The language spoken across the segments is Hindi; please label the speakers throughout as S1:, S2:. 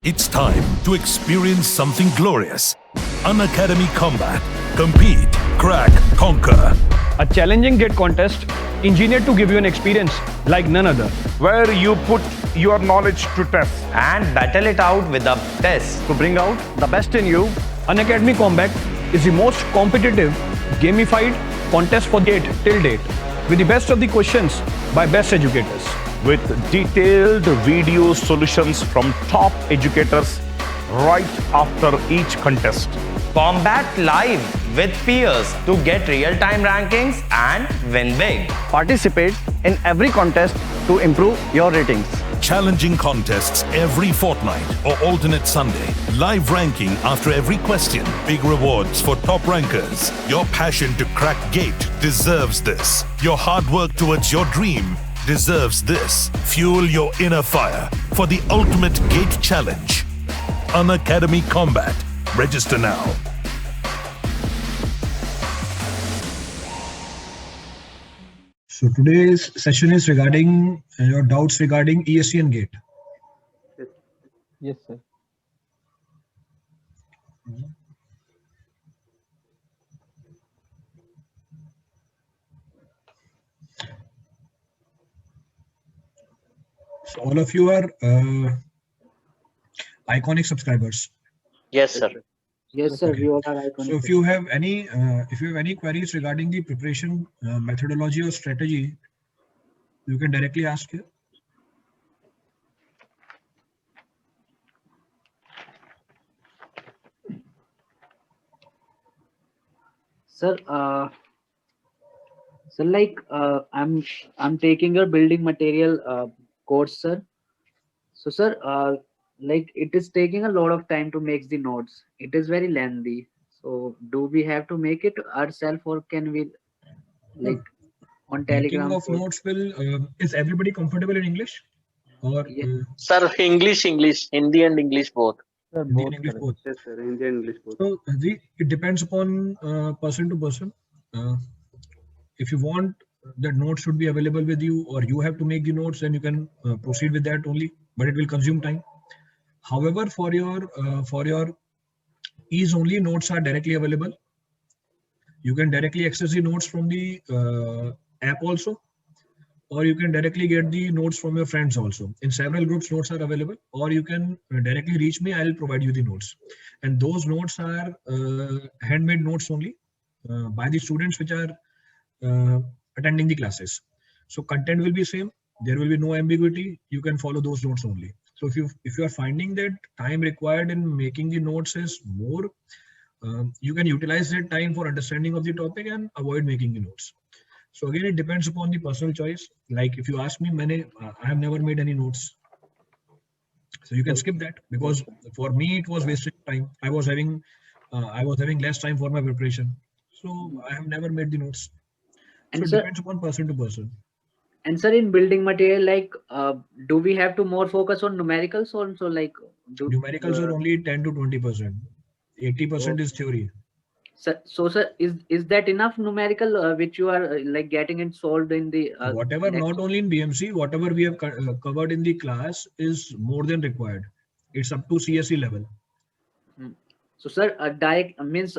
S1: It's time to experience something glorious. Unacademy Combat. Compete, crack, conquer.
S2: A challenging gate contest engineered to give you an experience like none other.
S3: where you put your knowledge to test.
S4: and battle it out with the best.
S2: To bring out the best in you, Unacademy Combat is the most competitive, gamified contest for gate till date, with the best of the questions by best educators.
S3: With detailed video solutions from top educators right after each contest.
S4: Combat live with peers to get real-time rankings and win big.
S5: Participate in every contest to improve your ratings.
S1: Challenging contests every fortnight or alternate Sunday. Live ranking after every question. Big rewards for top rankers. Your passion to crack gate deserves this. Your hard work towards your dream deserves this. Fuel your inner fire for the ultimate gate challenge. Unacademy Combat. Register now.
S6: So today's session is regarding your doubts regarding ESC and GATE.
S5: Yes, sir.
S6: So all of you are iconic subscribers.
S7: Yes, sir.
S5: Yes, sir.
S6: Okay.
S5: We all are iconic.
S6: So if you have any queries regarding the preparation methodology or strategy, you can directly ask here.
S5: Sir, I'm taking your building material course, sir. So, sir, like it is taking a lot of time to make the notes. It is very lengthy. So, do we have to make it ourselves, or can we like on
S6: Making
S5: Telegram?
S6: of notes will is everybody comfortable in English or
S5: Yes.
S7: Sir, English, Hindi and English both.
S6: Hindi and English both?
S8: Yes, sir. Hindi and English both.
S6: So it depends upon person to person. If you want that notes should be available with you, or you have to make the notes, then you can proceed with that only. But it will consume time. However, for your ease only, notes are directly available. You can directly access the notes from the app also, or you can directly get the notes from your friends also. In several groups, notes are available, or you can directly reach me. I'll provide you the notes, and those notes are handmade notes only by the students which are attending the classes. So content will be same. There will be no ambiguity. You can follow those notes only. So if you are finding that time required in making the notes is more, you can utilize that time for understanding of the topic and avoid making the notes. So again, it depends upon the personal choice. Like if you ask me, I have never made any notes. So you can skip that, because for me it was wasting time. I was having less time for my preparation. So I have never made the notes. So
S5: And
S6: it
S5: sir,
S6: depends upon person to person.
S5: and sir, in building material, like, do we have to more focus on numericals also? Like,
S6: Numericals are only 10 to 20%. 80% is theory.
S5: So, sir, is that enough numerical which you are like getting it solved in the
S6: Whatever, not only in BMC, whatever we have covered in the class is more than required. It's up to CSE level.
S5: So, sir, direct means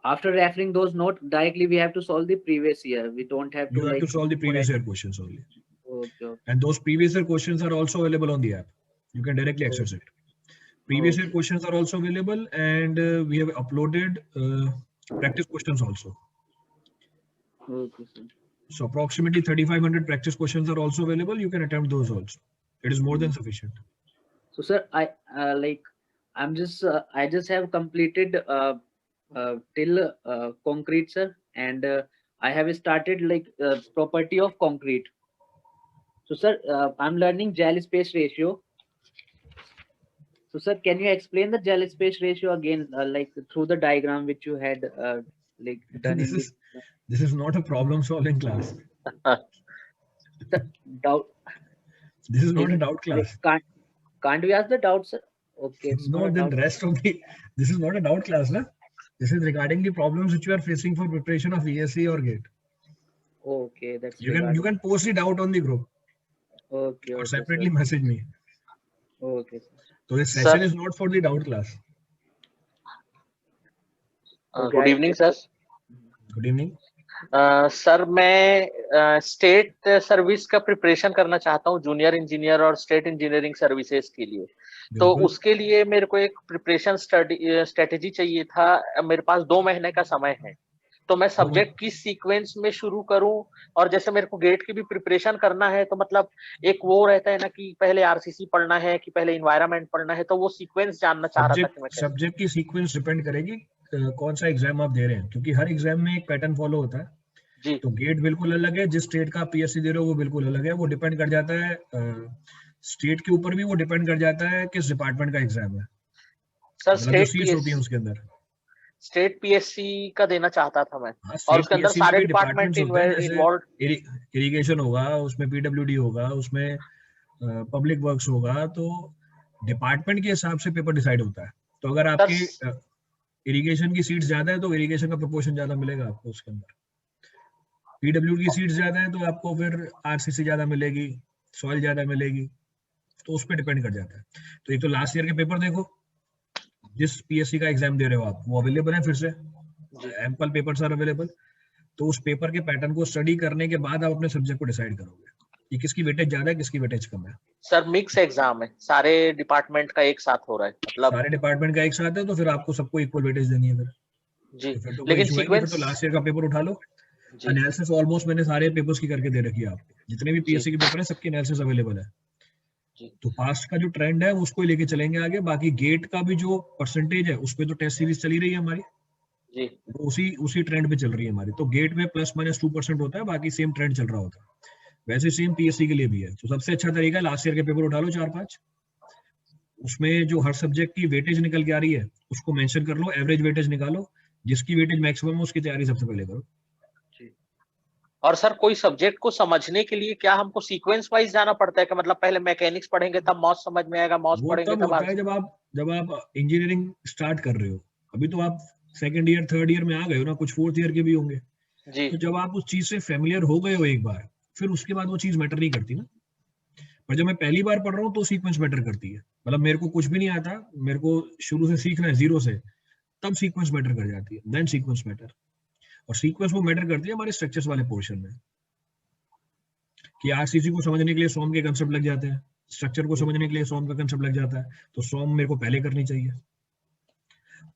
S5: after referring those notes directly, we have to solve the previous year. We don't have to
S6: You have
S5: like
S6: to solve the previous year questions only.
S5: Okay.
S6: And those previous year questions are also available on the app. You can directly access it. Previous year questions are also available, and we have uploaded practice questions also.
S5: Okay, sir.
S6: So approximately 3,500 practice questions are also available. You can attempt those also. It is more than sufficient.
S5: So, sir, I just have completed till concrete, sir, and I have started like property of concrete. So, sir, I'm learning gel space ratio. So, sir, can you explain the gel space ratio again, like through the diagram which you had like done in the
S6: This is not a problem solving class.
S5: doubt?
S6: This is not a doubt class.
S5: Can't we ask the doubt, sir? Okay, it's
S6: No,
S5: not a
S6: then
S5: doubt.
S6: rest of the. This is not a doubt class, na? This is regarding the problems which you are facing for preparation of ESC or GATE.
S5: Okay, that's
S6: You can post it out on the group
S5: okay.
S6: or
S5: Okay,
S6: separately
S5: sir.
S6: message me.
S5: Okay, sir.
S6: So this
S7: Sir.
S6: session is not for the doubt class.
S7: Good evening sir.
S6: Good evening.
S7: Sir मैं स्टेट सर्विस का प्रिपरेशन करना चाहता हूँ, जूनियर इंजीनियर और स्टेट इंजीनियरिंग सर्विसेज के लिए। तो
S6: बिल्कुल।
S7: उसके लिए मेरे को एक प्रिपरेशन स्ट्रेटेजी चाहिए था। मेरे पास 2 महीने का समय है, तो मैं सब्जेक्ट किस सीक्वेंस में शुरू करूं? और जैसे मेरे को गेट की भी प्रिपरेशन करना है, तो मतलब एक वो रहता है ना कि पहले आरसीसी पढ़ना है कि पहले इन्वायरमेंट पढ़ना है, तो वो सीक्वेंस जानना चाह रहा था कि मैं कैसे।
S6: सब्जेक्ट की सीक्वेंस डिपेंड करेगी कौन सा एग्जाम आप दे रहे हैं, क्योंकि हर एग्जाम में एक पैटर्न फॉलो होता है
S7: जी।
S6: तो गेट बिल्कुल अलग है, जिस स्टेट का पीएससी दे रहे हो वो बिल्कुल अलग है। वो डिपेंड कर जाता है स्टेट के ऊपर भी, वो डिपेंड कर जाता है किस डिपार्टमेंट का एग्जाम है,
S7: सर
S6: मतलब जो सीट्स होती हैं उसके अंदर।
S7: स्टेट पीएससी का देना चाहता था मैं।
S6: हाँ,
S7: और उसके अंदर
S6: PSC में
S7: सारे
S6: भी
S7: डिपार्टमेंट
S6: डिपार्टमेंट्स होते हैं, जैसे
S7: इन्वॉल्व।
S6: इरिगेशन होगा, उसमें पीडब्ल्यूडी होगा, उसमें पब्लिक वर्क्स होगा, तो डिपार्टमेंट के हिसाब से पेपर डिसाइड होता है। तो अगर आपके इरिगेशन की सीट्स ज्यादा है तो इरिगेशन का प्रोपोर्शन ज्यादा मिलेगा आपको उसके अंदर। पीडब्ल्यूडी की सीट्स ज्यादा है तो आपको फिर आरसीसी ज्यादा मिलेगी, सॉइल ज्यादा मिलेगी, तो उस पर डिपेंड कर जाता है। तो एक तो लास्ट ईयर के पेपर देखो, जिस पीएससी का एग्जाम दे रहे हो आप, वो अवेलेबल है, फिर से एम्पल पेपर्स आर अवेलेबल। तो उस पेपर के पैटर्न को स्टडी करने के बाद आप अपने सब्जेक्ट को डिसाइड करोगे कि किसकी वेटेज ज्यादा है, किसकी वेटेज कम है।
S7: सर मिक्स एग्जाम है, सारे डिपार्टमेंट का एक साथ हो रहा है, मतलब
S6: सारे डिपार्टमेंट का एक साथ है तो फिर आपको सबको इक्वल वेटेज देनी है फिर।
S7: जी।
S6: तो फिर तो
S7: लेकिन
S6: कोई
S7: सीक्वेंस
S6: तो लास्ट ईयर का पेपर उठा लो।
S7: जी।
S6: एनालिसिस ऑलमोस्ट मैंने सारे पेपर्स की करके दे रखी है आपको, जितने भी पीएससी के पेपर है सबकी एनालिसिस अवेलेबल है। तो पास्ट का जो ट्रेंड है उसको लेके चलेंगे आगे। बाकी गेट का भी जो परसेंटेज है उस पे तो टेस्ट सीरीज चली रही है हमारी
S7: जी।
S6: तो उसी ट्रेंड पे चल रही है हमारी। तो गेट में ±2% होता है, बाकी सेम ट्रेंड चल रहा होता है। वैसे सेम पीएससी के लिए भी है। तो सबसे अच्छा तरीका है लास्ट ईयर के पेपर उठा लो 4-5, उसमें जो हर सब्जेक्ट की वेटेज निकल के आ रही है उसको मेंशन कर लो, एवरेज वेटेज निकालो, जिसकी वेटेज मैक्सिमम है उसकी तैयारी सबसे पहले करो।
S7: और सर कोई सब्जेक्ट को समझने के लिए क्या हमको सीक्वेंस वाइज जाना पड़ता है कि मतलब पहले मैकेनिक्स पढ़ेंगे तब मॉस समझ में आएगा, मॉस
S6: वो
S7: पढ़ेंगे
S6: तब
S7: तब
S6: होता है जब आप इंजीनियरिंग स्टार्ट कर रहे हो। अभी तो आप सेकंड ईयर थर्ड ईयर में आ गए हो ना, कुछ फोर्थ ईयर के भी होंगे।
S7: जी।
S6: तो जब आप उस चीज से फेमिलियर हो गए हो एक बार, फिर उसके बाद वो चीज मैटर नहीं करती ना। पर जब मैं पहली बार पढ़ रहा हूँ तो सीक्वेंस मैटर करती है। मतलब मेरे को कुछ भी नहीं आता, मेरे को शुरू से सीखना है जीरो से, तब सीक्वेंस मैटर कर जाती है, देन सीक्वेंस मैटर। और सीक्वेंस वो मैटर करती है हमारे स्ट्रक्चर्स वाले पोर्शन में, कि आरसीसी को समझने के लिए सॉम के कंसेप्ट लग जाते हैं, स्ट्रक्चर को समझने के लिए सॉम का कंसेप्ट लग जाता है, तो सॉम मेरे को पहले करनी चाहिए।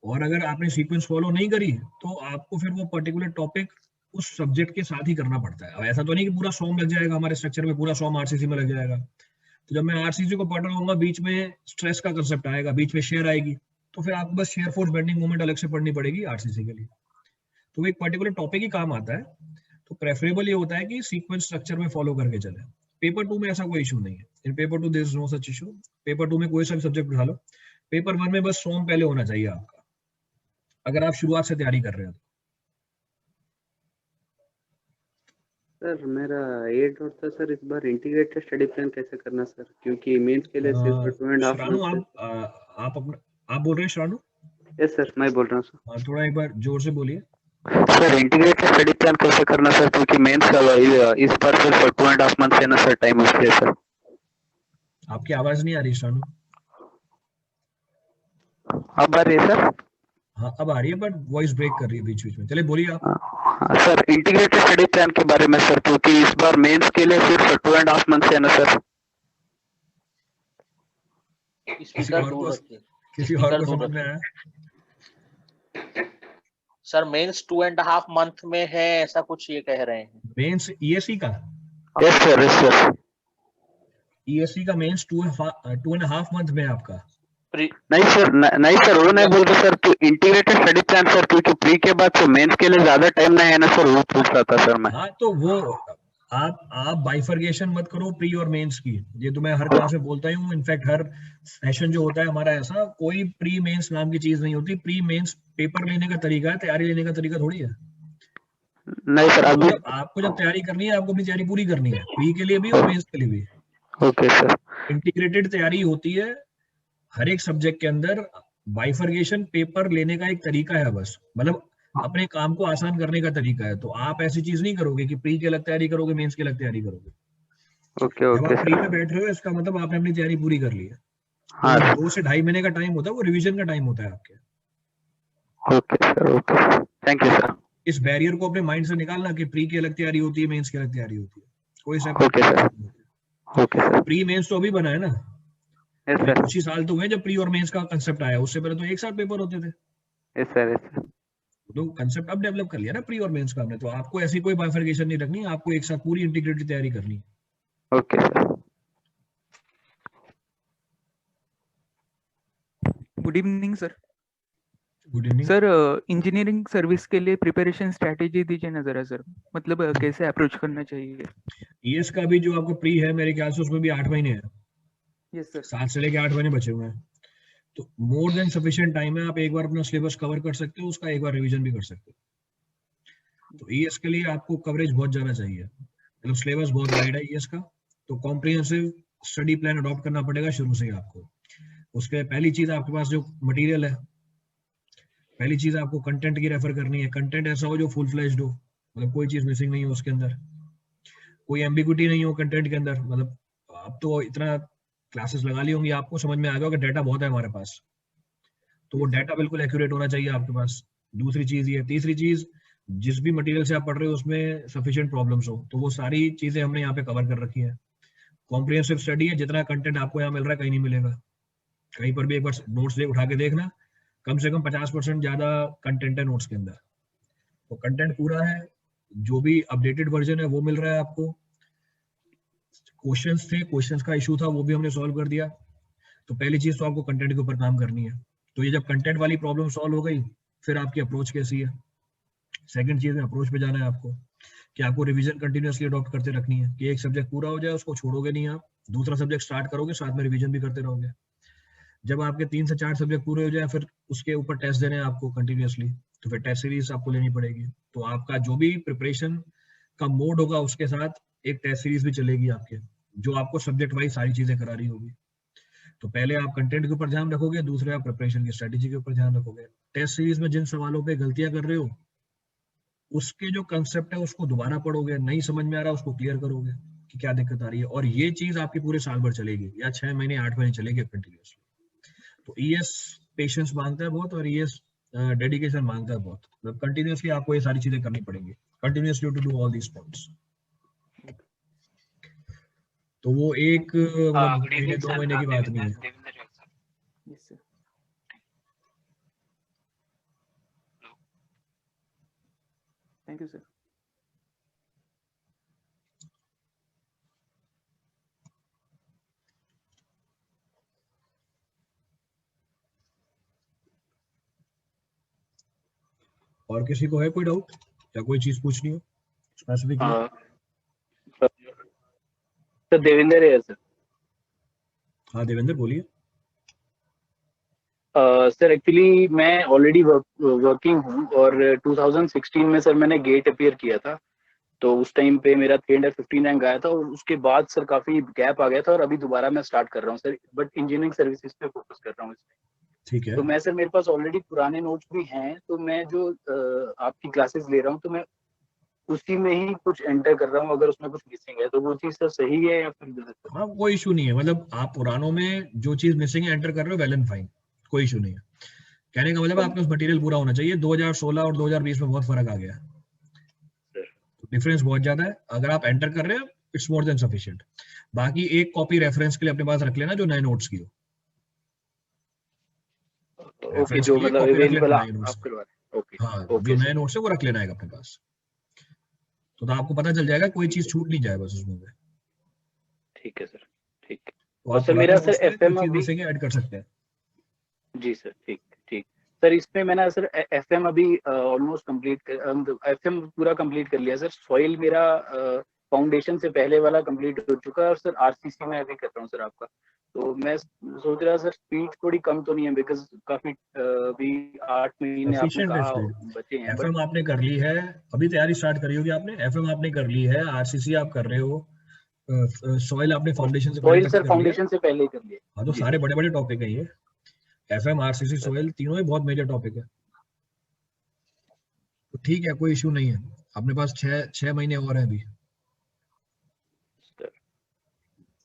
S6: और अगर आपने सीक्वेंस फॉलो नहीं करी तो आपको फिर वो पर्टिकुलर टॉपिक उस सब्जेक्ट के साथ ही करना पड़ता है। अब ऐसा तो नहीं कि पूरा सॉम लग जाएगा हमारे स्ट्रक्चर में, पूरा सॉम आरसीसी में लग जाएगा। तो जब मैं आरसीसी को पढ़ रहा हूँ, बीच में स्ट्रेस का कंसेप्ट आएगा, बीच में शेयर आएगी, तो फिर आपको बस शेयर फोर्स बेंडिंग मूवमेंट अलग से पढ़नी पड़ेगी आरसीसी के लिए। तो एक पर्टिकुलर टॉपिक ही काम आता है। तो प्रेफरेबल ये होता है कि सीक्वेंस स्ट्रक्चर में फॉलो करके चले। पेपर 2 में ऐसा कोई इशू नहीं है। In paper 2 there is no such issue. Paper 2 में कोई सा भी सब्जेक्ट उठा लो, पेपर 1 में बस सॉम पहले होना चाहिए आपका, अगर आप शुरुआत से तैयारी कर रहे हो।
S8: सर मेरा ये डाउट था सर, इस बार इंटीग्रेटेड स्टडी प्लान कैसे करना सर, क्योंकि मेंस के लिए सिर्फ 2.5
S6: श्रानु,
S8: मंथ।
S6: आप बोल रहे हैं श्रानु?
S8: यस सर, मैं बोल रहा हूँ सर।
S6: थोड़ा एक बार जोर से बोलिए
S8: सर। इंटीग्रेटेड स्टडी प्लान कैसे करना सर, क्योंकि मेंस का इस बार सिर्फ 2.5 मंथ है ना सर टाइम, इसलिए सर।
S6: आपकी आवाज नहीं आ रही श्रानु।
S8: अब आ रही है सर?
S6: हाँ अब आ रही है, बट वॉइस ब्रेक कर रही है बीच बीच में। चलिए बोलिए आप।
S8: सर इंटीग्रेटेड स्टडी प्लान के बारे में सर, क्योंकि इस बार मेंस के लिए सिर्फ 2.5 मंथ है ना सर।
S6: किसी और को समझ में आया?
S7: सर मेंस 2.5 मंथ में है, ऐसा कुछ ये कह रहे हैं।
S6: मेंस ईएससी का?
S8: Yes sir, yes sir.
S6: ESC का मेंस 2.5 मंथ में आपका?
S8: नहीं सर, नहीं सर, वो नहीं बोल रहे सर। तो इंटीग्रेटेड स्टडी प्लान सर, क्योंकि प्री के बाद तो मेंस के लिए ज्यादा टाइम नहीं है ना सर, वो पूछ रहा था सर मैं।
S6: हाँ तो वो आप बाइफर्गेशन मत करो प्री और मेंस की। ये तो मैं हर क्लास में बोलता ही हूँ। इनफैक्ट हर सेशन जो होता है हमारा, ऐसा कोई प्री मेंस नाम की चीज नहीं होती। प्री मेंस पेपर लेने का तरीका है, तैयारी लेने का तरीका थोड़ी है।
S8: नहीं सर, अभी
S6: आपको जब तैयारी करनी है, आपको अपनी तैयारी पूरी करनी है, प्री के लिए भी और मेंस के लिए भी।
S8: Okay sir.
S6: इंटीग्रेटेड तैयारी होती है हर एक सब्जेक्ट के अंदर। बाइफर्गेशन पेपर लेने का एक तरीका है बस, मतलब अपने काम को आसान करने का तरीका है। तो आप ऐसी चीज नहीं करोगे कि प्री के अलग तैयारी करोगे, मेंस के अलग तैयारी करोगे।
S8: ओके
S6: जब आप प्री में बैठ रहे हो, इसका मतलब आपने अपनी तैयारी पूरी कर ली है।
S8: हाँ
S6: तो
S8: सर
S6: 2 से 2.5 महीने का टाइम होता है, वो रिवीजन का टाइम होता है आपके।
S8: Okay sir okay thank you sir
S6: इस बैरियर को अपने माइंड से निकालना कि प्री की अलग तैयारी होती है, मेंस की अलग तैयारी होती है, कोई
S8: okay sir
S6: separate.
S8: Okay sir
S6: pre mains तो अभी बना है ना,
S8: यस
S6: अभी
S8: सर
S6: कुछ ही साल तो हुए जब प्री और मेंस का कंसेप्ट आया, उससे पहले तो एक साथ पेपर होते थे।
S8: यस सर यस सर
S6: तो कंसेप्ट अब डेवलप कर लिया ना प्री और मेंस का हमने, तो आपको ऐसी कोई बाइफरकेशन नहीं रखनी, आपको एक साथ पूरी इंटीग्रेटेड तैयारी करनी है।
S8: Okay sir
S9: good evening sir.
S6: Good evening
S9: sir engineering service के लिए प्रिपरेशन स्ट्रैटेजी दीजिए ना जरा सर, मतलब कैसे अप्रोच करना चाहिए।
S6: ईएस का भी जो आपको प्री है मेरे ख्याल से उसमें भी 8 महीने हैं,
S9: यस सर।
S6: 7 से लेके 8 महीने बचे हुए हैं, तो मोर देन सफिशिएंट टाइम है। आप एक बार अपना सिलेबस कवर कर सकते हो, उसका एक बार रिवीजन भी कर सकते हो। तो ईएस के लिए आपको कवरेज बहुत ज्यादा चाहिए, मतलब सिलेबस बहुत वाइड है ईएस का, तो कॉम्प्रिहेंसिव स्टडी प्लान अडॉप्ट करना पड़ेगा शुरू से ही आपको। उसके पहली चीज आपके पास जो मटेरियल है, पहली चीज आपको कंटेंट की रेफर करनी है। कंटेंट ऐसा हो जो फुल फ्लेज्ड हो, मतलब कोई चीज मिसिंग नहीं हो उसके अंदर, कोई एम्बिग्यूटी नहीं हो कंटेंट के अंदर। मतलब अब तो इतना क्लासेस लगा ली होंगी, आपको समझ में आ गया कि डाटा बहुत है हमारे पास, तो वो डाटा बिल्कुल एक्यूरेट होना चाहिए आपके पास। दूसरी चीज ये, तीसरी चीज जिस भी मटेरियल से आप पढ़ रहे हो उसमें सफिशिएंट प्रॉब्लम्स हो, तो वो सारी चीजें हमने यहाँ पे कवर कर रखी है। कॉम्प्रिहेंसिव स्टडी है, जितना कंटेंट आपको यहाँ मिल रहा है कहीं नहीं मिलेगा। कहीं पर भी एक बार नोट्स उठा के देखना, कम से कम 50% ज्यादा कंटेंट है नोट्स के अंदर, तो कंटेंट पूरा है, जो भी अपडेटेड वर्जन है वो मिल रहा है आपको। क्वेश्चंस थे, क्वेश्चंस का इशू था, वो भी हमने सॉल्व कर दिया। तो पहली चीज तो आपको कंटेंट के ऊपर काम करनी है। तो ये जब कंटेंट वाली प्रॉब्लम सॉल्व हो गई, फिर आपकी अप्रोच कैसी है। सेकंड चीज में अप्रोच पे जाना है आपको, कि आपको रिवीजन कंटिन्यूअसली अडॉप्ट करते रखनी है, कि एक सब्जेक्ट पूरा हो जाए उसको छोड़ोगे नहीं आप, दूसरा सब्जेक्ट स्टार्ट करोगे साथ में रिवीजन भी करते रहोगे। जब आपके 3 से 4 सब्जेक्ट पूरे हो जाए, फिर उसके ऊपर टेस्ट देने हैं आपको कंटिन्यूअसली, तो फिर टेस्ट सीरीज आपको लेनी पड़ेगी। तो आपका जो भी प्रिपरेशन का मोड होगा उसके साथ एक टेस्ट सीरीज भी चलेगी आपके, जो आपको सब्जेक्ट वाइज सारी चीजें करा रही होगी। तो पहले आप कंटेंट के ऊपर ध्यान रखोगे, दूसरे आप प्रिपरेशन की स्ट्रेटेजी के ऊपर ध्यान रखोगे। टेस्ट सीरीज में जिन सवालों पे गलतियां कर रहे हो, उसके जो कंसेप्ट है उसको दोबारा पढ़ोगे, नहीं समझ में आ रहा उसको क्लियर करोगे कि क्या दिक्कत आ रही है, और ये चीज आपकी पूरे साल भर चलेगी, या 6 महीने 8 महीने चलेगी कंटिन्यूसली। तो ईएस पेशेंस मांगता है बहुत, और ईएस डेडिकेशन मांगता है बहुत, मतलब कंटिन्यूसली आपको ये सारी चीजें करनी पड़ेंगी, continuously to do all these points. तो वो एक मतलब महीने 2 महीने की बात नहीं है।
S9: Yes sir. Thank you sir.
S6: और किसी को है कोई डाउट या कोई चीज पूछनी हो स्पेसिफिकली?
S10: सर देवेंद्र है सर।
S6: हाँ देवेंद्र बोलिए।
S10: सर एक्चुअली मैं ऑलरेडी वर्किंग हूँ, और 2016 में सर मैंने गेट अपीयर किया था, तो उस टाइम पे मेरा 315 रैंक आया था, और उसके बाद सर काफी गैप आ गया था, और अभी दोबारा मैं स्टार्ट कर रहा हूँ सर, बट इंजीनियरिंग सर्विसेज पे फोकस कर रहा हूँ इसमें।
S6: ठीक है।
S10: तो मैं सर, मेरे पास ऑलरेडी पुराने नोट्स भी हैं, तो मैं जो आपकी क्लासेस ले रहा हूँ, तो मैं उसी में ही कुछ एंटर कर रहा हूँ। अगर उसमें कुछ मिसिंग है तो वो चीज सर सही है या फिर गलत है?
S6: हाँ कोई इशू नहीं है, मतलब आप पुरानों में जो चीज मिसिंग है एंटर कर रहे हो, वेल एंड फाइन, कोई इशू नहीं है। कहने का मतलब आपके पास मटेरियल पूरा होना चाहिए। 2016 और 2020 में बहुत फर्क आ गया है, तो डिफरेंस बहुत ज्यादा है। अगर आप एंटर कर रहे हो, इट्स मोर देन सफिशिएंट। बाकी एक कॉपी रेफरेंस के लिए अपने पास रख लेना, जो नए नोट्स की हो।
S10: ओके, जो मतलब अवेलेबल आप करवा रहे हैं। ओके
S6: हाँ,
S10: ओके
S6: जो नए नोट्स है वो रख लेना है अपने पास, तो आपको पता चल जाएगा, कोई चीज छूट नहीं जाए बस उसमें।
S10: ठीक है सर, ठीक है।
S6: तो
S10: और
S6: आप
S10: सर मेरा सर
S6: कोई
S10: एफएम
S6: चीज
S10: अभी,
S6: मिसिंग है ऐड कर सकते हैं।
S10: जी सर, ठीक ठीक सर। इसमें मैंने सर एफएम अभी ऑलमोस्ट कंप्लीट, एफएम पूरा कंप्लीट कर लिया सर। सॉइल मेरा फाउंडेशन से पहले वाला कंप्लीट हो चुका है, और सर आरसीसी में अभी कर रहा हूँ सर आपका। तो मैं सोच रहा सर स्पीड थोड़ी कम तो नहीं है, बिकॉज काफी अभी 8 महीने आपने
S6: एफिशिएंट है
S10: कहा
S6: स्पीड।
S10: बचे हैं, बट
S6: एफएम आपने कर ली है, अभी तैयारी स्टार्ट करी होगी आपने। एफएम आपने कर ली है, आरसीसी आप कर रहे हो, सॉइल आपने फाउंडेशन से पहले
S10: सॉइल
S6: तक
S10: सर
S6: कर लिया।
S10: फाउंडेशन से पहले ही कर लिया।
S6: हाँ, तो
S10: जी
S6: सारे
S10: सर।
S6: बड़े बड़े टॉपिक है ये, एफएम आरसीसी सॉइल तीनों ही बहुत मेजर टॉपिक है। तो ठीक है, कोई इशू नहीं है। अपने पास 6 महीने और है अभी।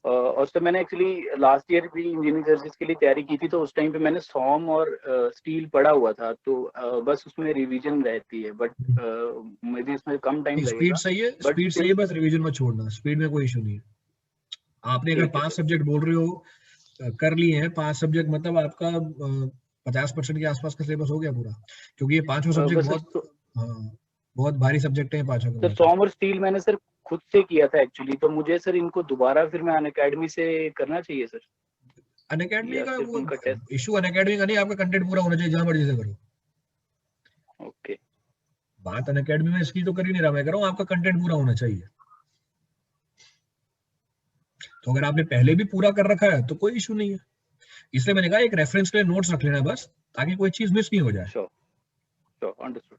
S10: और सर मैंने एक्चुअली लास्ट ईयर भी इंजीनियरिंग सर्विस के लिए तैयारी की थी, तो उस टाइम पे मैंने सॉम और स्टील पढ़ा हुआ था, तो बस उसमें रिवीजन रहती है, बट मे बी इसमें कम टाइम
S6: स्पीड
S10: लगेगा।
S6: सही है,
S10: बट
S6: स्पीड सही है, बस रिवीजन मत छोड़ना, स्पीड में कोई इशू नहीं है। आपने अगर 5 सब्जेक्ट बोल रहे हो कर लिए हैं, 5 सब्जेक्ट मतलब आपका 50% के आसपास का सिलेबस हो गया पूरा, क्योंकि ये पांचों सब्जेक्ट बहुत भारी सब्जेक्ट है पांचों
S10: सर। सॉम और स्टील मैंने सर खुद से किया था एक्चुअली, तो मुझे सर इनको दोबारा फिर मैं अनअकैडमी से करना चाहिए सर?
S6: अनअकैडमी का वो इशू अनअकैडमी का नहीं, आपका कंटेंट पूरा होना चाहिए, जहां मर्जी से करो।
S10: ओके,
S6: बात अनअकैडमी में इसकी तो कर ही नहीं रहा मैं, कह रहा हूँ आपका कंटेंट पूरा होना चाहिए। तो अगर आपने पहले भी पूरा कर रखा है तो कोई इशू नहीं है, इसलिए मैंने कहा एक रेफरेंस के लिए नोट्स रख लेना बस, ताकि कोई चीज मिस नहीं हो जाए।
S10: Sure, understood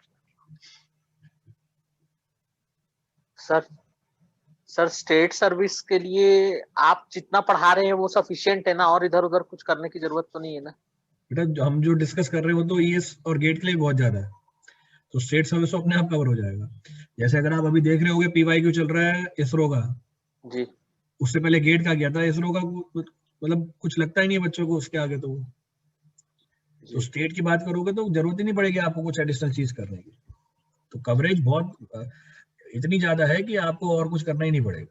S7: sir state service के लिए आप जितना पढ़ा रहे हैं वो सफिशिएंट है ना, और इधर उधर कुछ करने की जरूरत तो नहीं है ना?
S6: बेटा हम जो डिस्कस कर रहे हो तो ईएस और गेट के लिए बहुत ज्यादा है, तो स्टेट सर्विस तो अपने आप कवर हो जाएगा। जैसे अगर आप अभी देख रहे होगे पीवाईक्यू चल रहा है इसरो का
S7: जी,
S6: उससे पहले गेट का गया था, इसरो का मतलब कुछ लगता ही नहीं है बच्चों को उसके आगे, तो स्टेट की बात करोगे तो जरूरत ही नहीं पड़ेगी आपको कुछ एडिशनल चीज करने की, तो कवरेज बहुत इतनी ज्यादा है कि आपको और कुछ करना ही नहीं पड़ेगा,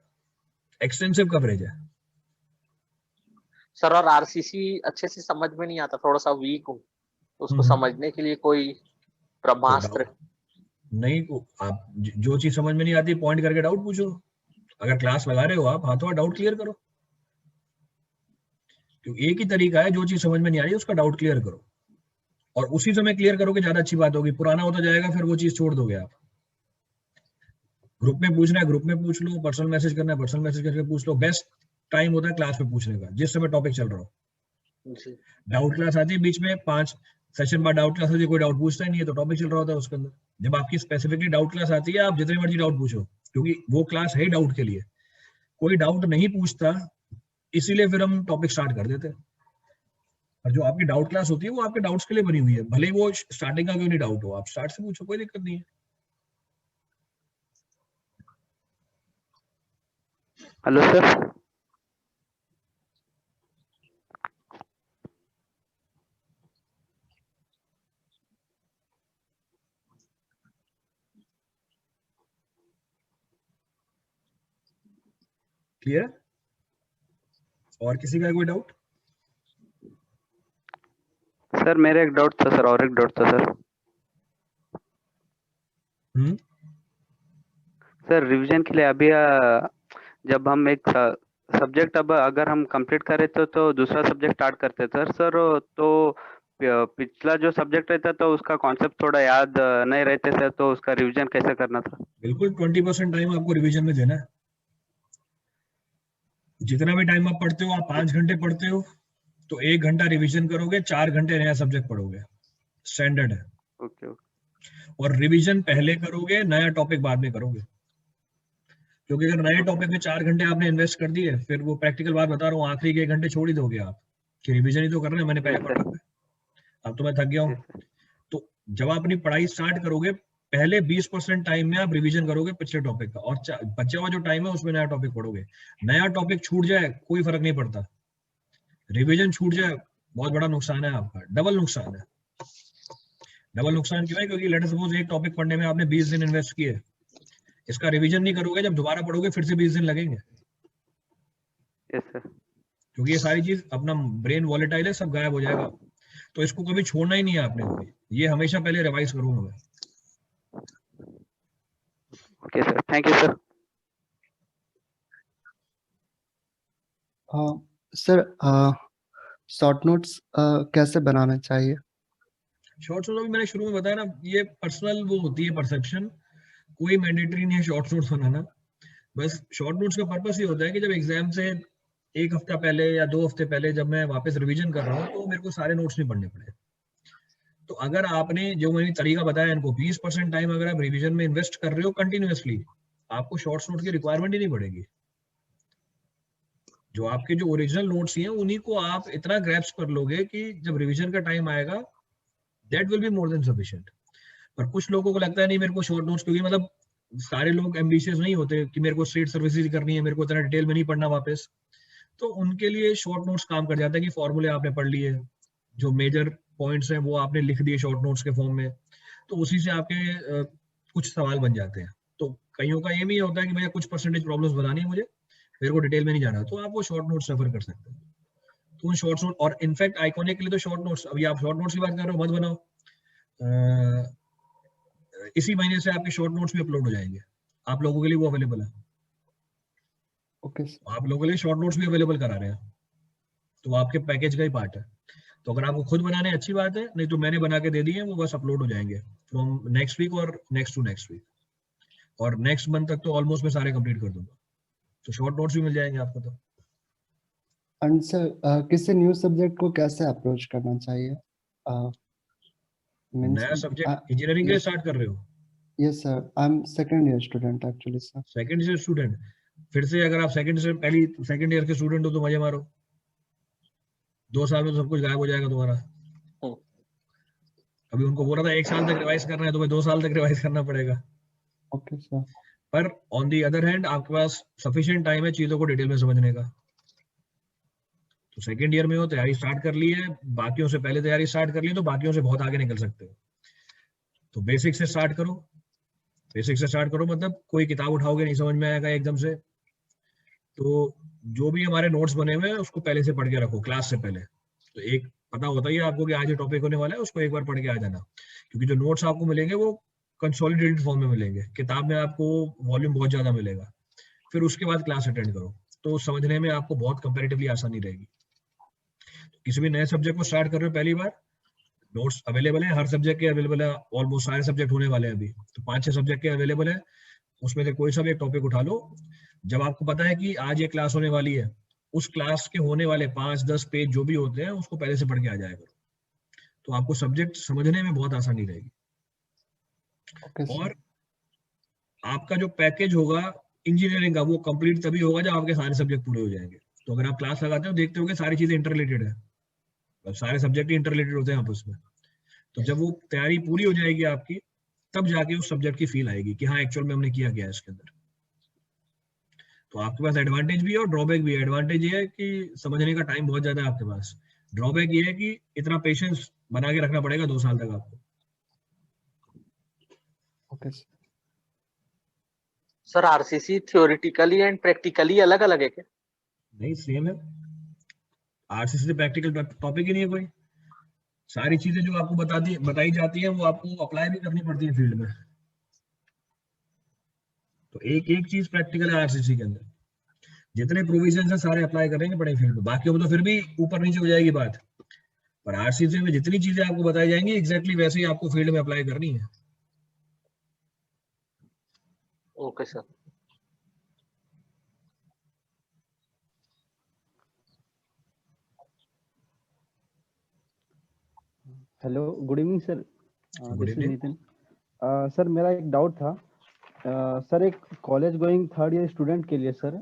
S6: एक्सटेंसिव कवरेज है
S7: सर। और आरसीसी अच्छे से समझ में नहीं आता, थोड़ा सा वीक हूँ, उसको समझने के लिए कोई ब्रह्मास्त्र
S6: नहीं? आप जो चीज समझ में नहीं आती पॉइंट करके डाउट पूछो, अगर क्लास लगा रहे हो आप हाथों डाउट क्लियर करो, क्योंकि एक ही तरीका है, जो चीज समझ में नहीं आ रही उसका डाउट क्लियर करो, और उसी समय क्लियर करोगे ज्यादा अच्छी बात होगी, पुराना होता जाएगा फिर वो चीज छोड़ दोगे आप। ग्रुप में पूछना है ग्रुप में पूछ लो, पर्सनल मैसेज करना है पर्सनल मैसेज करके पूछ लो, बेस्ट टाइम होता है क्लास में पूछने का, जिस समय टॉपिक चल रहा हो। डाउट क्लास आती है बीच में 5 सेशन बाद डाउट क्लास आती है, कोई डाउट पूछता ही नहीं है, तो टॉपिक चल रहा होता है उसके अंदर। जब आपकी स्पेसिफिकली डाउट क्लास आती है आप जितनी मर्जी डाउट पूछो, क्योंकि वो क्लास है डाउट के लिए, कोई डाउट नहीं पूछता, इसीलिए फिर हम टॉपिक स्टार्ट कर देते हैं। और जो आपकी डाउट क्लास होती है वो आपके डाउट्स के लिए बनी हुई है, भले ही वो स्टार्टिंग का क्यों नहीं डाउट हो, आप स्टार्ट से पूछो, कोई दिक्कत नहीं है।
S8: Hello sir.
S6: क्लियर? और किसी का कोई डाउट?
S8: सर मेरा एक डाउट था सर, और एक डाउट था सर। सर रिवीजन के लिए अभी जब हम एक सब्जेक्ट अब अगर हम कंप्लीट करें तो दूसरा सब्जेक्ट स्टार्ट करते सर, तो पिछला जो सब्जेक्ट रहता तो उसका कॉन्सेप्ट थोड़ा याद नहीं रहते सर, तो उसका रिवीजन कैसे करना था?
S6: बिल्कुल 20% टाइम आपको रिवीजन में देना है। जितना भी टाइम आप पढ़ते हो, आप 5 घंटे पढ़ते हो तो 1 घंटा रिवीजन करोगे, 4 घंटे नया सब्जेक्ट पढ़ोगे, स्टैंडर्ड है।
S8: ओके।
S6: और रिवीजन पहले करोगे, नया टॉपिक बाद में करोगे, क्योंकि अगर नए टॉपिक में 4 घंटे आपने इन्वेस्ट कर दिए, फिर वो प्रैक्टिकल बात बता रहा हूँ, आखिरी के 1 घंटे छोड़ ही दोगे आप कि रिवीजन ही तो करना है, मैंने पहले पढ़ा है, अब तो मैं थक गया हूँ। तो जब आप अपनी पढ़ाई स्टार्ट करोगे, पहले 20% टाइम में आप रिवीजन करोगे पिछले टॉपिक का, और बचा हुआ जो टाइम है उसमें नया टॉपिक पढ़ोगे। नया टॉपिक छूट जाए कोई फर्क नहीं पड़ता, रिवीजन छूट जाए बहुत बड़ा नुकसान है आपका, डबल नुकसान है। डबल नुकसान क्यों है? क्योंकि लेट सपोज एक टॉपिक पढ़ने में आपने 20 दिन इन्वेस्ट किए, इसका रिवीजन नहीं करोगे, जब दोबारा पढ़ोगे फिर से 20 दिन लगेंगे।
S8: Yes sir.
S6: क्योंकि ये सारी चीज अपना ब्रेन वॉलेटाइल है, सब गायब हो जाएगा, तो इसको कभी छोड़ना ही नहीं है आपने कभी, ये हमेशा पहले रिवाइज करूंगा मैं।
S8: Okay sir, thank you sir.
S11: Sir short notes कैसे बनाना चाहिए?
S6: शॉर्ट नोट्स मैंने शुरू में बताया ना, ये पर्सनल वो होती है परसेप्शन, कोई मैंडेटरी नहीं है शॉर्ट नोट्स बनाना। बस शॉर्ट नोट्स का पर्पस ये होता है कि जब एग्जाम से 1 हफ्ता पहले या 2 हफ्ते पहले जब मैं वापस रिवीजन कर रहा हूँ तो मेरे को सारे नोट्स नहीं पढ़ने पड़े। तो अगर आपने जो मैंने तरीका बताया इनको, 20% टाइम अगर आप रिवीजन में इन्वेस्ट कर रहे हो कंटिन्यूअसली, आपको शॉर्ट्स नोट की रिक्वायरमेंट ही नहीं पड़ेगी। जो आपके जो ओरिजिनल नोट्स हैं उन्हीं को आप इतना ग्रैप्स कर लोगे कि जब रिवीजन का टाइम आएगा that will be more than sufficient. पर कुछ लोगों को लगता है नहीं मेरे को शॉर्ट नोट्स, क्योंकि मतलब सारे लोग एम्बिशियस नहीं होते कि मेरे को स्टेट सर्विसेज करनी है, मेरे को इतना डिटेल में नहीं पढ़ना वापस, तो उनके लिए शॉर्ट नोट्स काम कर जाता है कि फॉर्मूले आपने पढ़ लिए, जो मेजर पॉइंट्स हैं वो आपने लिख दिए शॉर्ट नोट्स के फॉर्म में, तो उसी से आपके कुछ सवाल बन जाते हैं। तो कईयों का एम ही होता है कि भैया कुछ परसेंटेज प्रॉब्लम्स बनानी है मुझे, मेरे को डिटेल में नहीं जाना, तो आप वो शॉर्ट नोट्स रेफर कर सकते हैं। तो उन शॉर्ट नोट, और इनफैक्ट आइकॉनिक के लिए तो शॉर्ट नोट्स, अभी आप शॉर्ट नोट्स की बात कर रहे हो, मत बनाओ, इसी महीने से आपके शॉर्ट नोट्स भी अपलोड हो जाएंगे, आप लोगों के लिए वो अवेलेबल है।
S11: ओके
S6: आप लोगों के लिए शॉर्ट नोट्स भी अवेलेबल करा रहे हैं, तो वो आपके पैकेज का ही पार्ट है। तो अगर आपको खुद बनाने हैं अच्छी बात है, नहीं तो मैंने बना के दे दिए, वो बस अपलोड हो जाएंगे फ्रॉम नेक्स्ट वीक और नेक्स्ट टू नेक्स्ट वीक, और नेक्स्ट मंथ तक तो ऑलमोस्ट मैं सारे कंप्लीट कर दूंगा, तो शॉर्ट नोट्स भी मिल जाएंगे आपको। तो
S11: एंड सर किसी न्यू सब्जेक्ट को कैसे अप्रोच करना चाहिए?
S6: नया सब्जेक्ट इंजीनियरिंग के लिए स्टार्ट कर रहे हो?
S11: Yes sir, I am second year student actually sir.
S6: Second year student, फिर से अगर आप सेकंड ईयर के स्टूडेंट हो तो मजे मारो, 2 साल में तो सब कुछ गायब हो जाएगा तुम्हारा। अभी उनको बोला था 1 साल तक रिवाइज करना है, तो 2 साल तक रिवाइज करना पड़ेगा।
S11: Okay sir.
S6: पर ऑन दी अदर हैंड आपके पास सफिशिएंट टाइम है चीजों को डिटेल में समझने का। तो सेकंड ईयर में हो, तैयारी स्टार्ट कर ली है, बाकियों से पहले तैयारी स्टार्ट कर ली, तो बाकियों से बहुत आगे निकल सकते हो। तो बेसिक से स्टार्ट करो, बेसिक से स्टार्ट करो, मतलब कोई किताब उठाओगे नहीं समझ में आएगा एकदम से, तो जो भी हमारे नोट्स बने हुए हैं उसको पहले से पढ़ के रखो क्लास से पहले। तो एक पता होता ही है आपको कि आज ये टॉपिक होने वाला है, उसको एक बार पढ़ के आ जाना, क्योंकि जो नोट्स आपको मिलेंगे वो कंसोलिडेटेड फॉर्म में मिलेंगे, किताब में आपको वॉल्यूम बहुत ज्यादा मिलेगा। फिर उसके बाद क्लास अटेंड करो, तो समझने में आपको बहुत कंपैरेटिवली आसानी रहेगी। किसी भी नए सब्जेक्ट को स्टार्ट कर रहे हो पहली बार, नोट्स अवेलेबल है, हर सब्जेक्ट के अवेलेबल है, ऑलमोस्ट सारे सब्जेक्ट होने वाले हैं अभी, तो 5-6 सब्जेक्ट के अवेलेबल है, उसमें से कोई सा भी एक टॉपिक उठा लो। जब आपको पता है कि आज ये क्लास होने वाली है, उस क्लास के होने वाले 5-10 पेज जो भी होते हैं उसको पहले से पढ़ के आ जाया करो, तो आपको सब्जेक्ट समझने में बहुत आसानी रहेगी। और आपका जो पैकेज होगा इंजीनियरिंग का, वो कंप्लीट तभी होगा जब आपके सारे सब्जेक्ट पूरे हो जाएंगे। तो अगर आप क्लास लगाते हो, देखते हो सारी चीजें इंटररिलेटेड है, सारे सब्जेक्ट ही इंटररिलेटेड होते हैं आपस में, तो जब वो तैयारी पूरी हो जाएगी आपकी, तब जाके उस सब्जेक्ट की फील आएगी कि हाँ एक्चुअल में हमने किया क्या है इसके अंदर। तो आपके पास एडवांटेज भी है और ड्रॉबैक भी है। एडवांटेज ये है कि समझने का टाइम बहुत ज्यादा है आपके पास, ड्रॉबैक ये है कि इतना पेशेंस बना के रखना पड़ेगा 2 साल तक आपको।
S11: Okay
S7: sir, RCC theoretically and practically अलग अलग है क्या?
S6: नहीं, सेम है। आरसीसी से प्रैक्टिकल टॉपिक ही नहीं है कोई, सारी चीजें जो आपको बताई जाती है वो आपको अप्लाई भी करनी पड़ती है फील्ड में। तो एक एक चीज प्रैक्टिकल है आरसीसी के अंदर, जितने प्रोविजन है सारे अप्लाई करेंगे पड़े फील्ड में, बाकी तो फिर भी ऊपर नीचे हो जाएगी बात, पर आरसीसी में जितनी चीजें आपको बताई जाएंगी एग्जैक्टली वैसे ही आपको फील्ड में अप्लाई करनी है।
S7: Okay sir.
S12: Hello, good evening sir.
S6: Good
S12: this is
S6: evening.
S12: Nitin. Sir, मेरा एक डाउट था। सर, एक college going third year student के लिए सर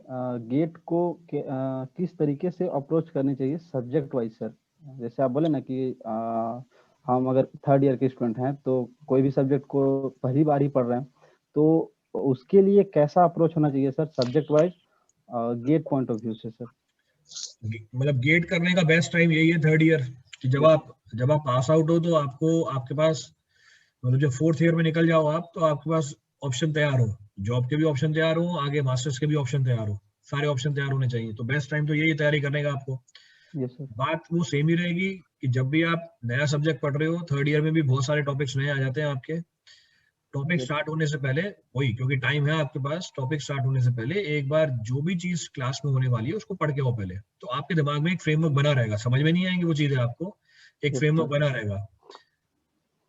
S12: गेट को किस तरीके से अप्रोच करनी चाहिए सब्जेक्ट वाइज सर? जैसे आप बोले ना कि हम अगर थर्ड ईयर के स्टूडेंट हैं तो कोई भी सब्जेक्ट को पहली बार ही पढ़ रहे हैं, तो उसके लिए कैसा अप्रोच होना चाहिए sir subject wise GATE point of view से सर?
S6: मतलब गेट करने का बेस्ट टाइम यही है थर्ड ईयर, कि जब आप पास आउट हो तो आपके पास, मतलब जब 4th ईयर में निकल जाओ आप, तो आपके पास ऑप्शन तैयार हो, जॉब के भी ऑप्शन तैयार हो, आगे मास्टर्स के भी ऑप्शन तैयार हो, सारे ऑप्शन तैयार होने चाहिए। तो बेस्ट टाइम तो यही तैयारी करने का आपको।
S12: Yes sir.
S6: बात वो सेम ही रहेगी कि जब भी आप नया सब्जेक्ट पढ़ रहे हो, थर्ड ईयर में भी बहुत सारे टॉपिक्स नए आ जाते हैं आपके। टॉपिक स्टार्ट होने से पहले वही, क्योंकि टाइम है आपके पास, टॉपिक स्टार्ट होने से पहले एक बार जो भी चीज क्लास में होने वाली है उसको पढ़ के आओ पहले, तो आपके दिमाग में एक फ्रेमवर्क बना रहेगा, समझ में नहीं आएंगी वो चीजें, आपको एक फ्रेमवर्क बना रहेगा।